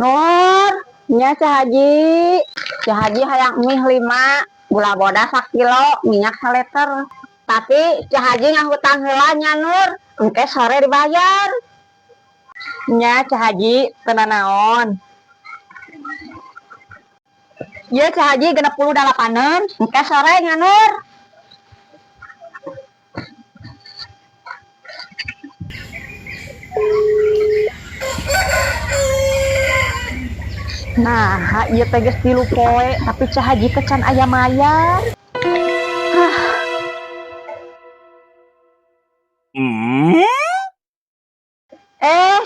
Nur, nya Cah Haji. Cah Haji hayang mie 5, gula bodas 1 kilo, minyak 1 liter. Tapi Cah Haji ngahutang heula nya Nur, engke sore dibayar. Nya Cah Haji teu naon. Ieu Cah Haji 68-an, engke sore nya Nur. Nah, ieu teh geus 3 poe, tapi Cah Haji teh can aya mayar.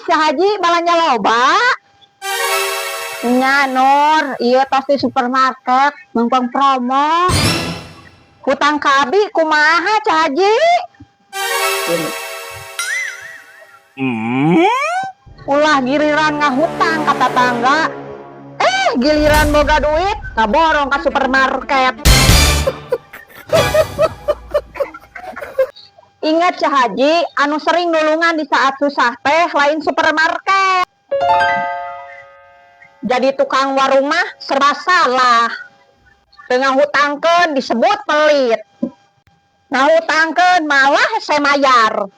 Cah Haji balanja loba. Nya Nur, ieu tos di supermarket, mumpung promo. Hutang ka abi kumaha Cah Haji? Ulah giliran ngahutang ka tetangga. Giliran boga duit, kaborong ka supermarket. Ingat Cah Haji, anu sering nulungan di saat susah teh lain supermarket. Jadi tukang warung mah serba salah. Dengan hutangkeun disebut pelit. Ngahutangkeun malah semayar.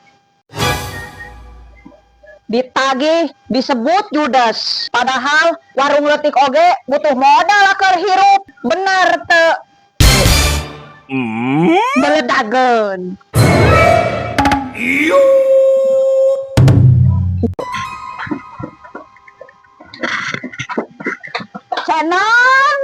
Ditagih disebut judes. Padahal warung leutik oge butuh modal keur hirup. Bener teu? Beledageun. Canon,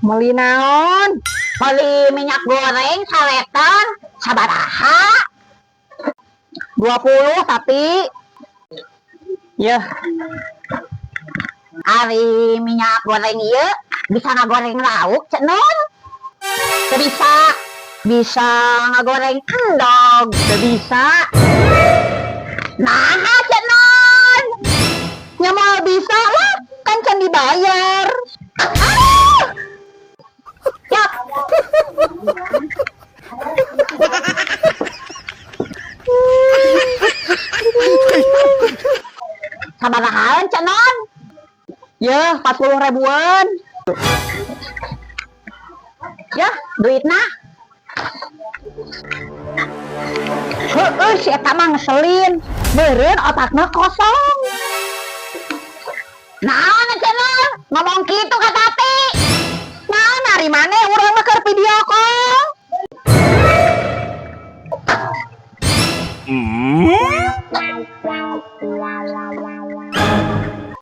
Mali naon? Mali minyak goreng 1 liter sabaraha? 20 tapi yeuh. Ari minyak goreng ieu bisa ngagoreng lauk Canon? Teu bisa. Bisa ngagoreng endog, teu bisa. Nah, Canon. Nya mau bisa lah, kan can dibayar. Yap. Sabarahaan Canon? Yeuh, 40 ribuan. Yah, duitna. Si eta mah ngeselin. Beureun otakna kosong. Naon Canon? Ngomong kitu ka Tati. Naon ari maneh urang mah keur video call.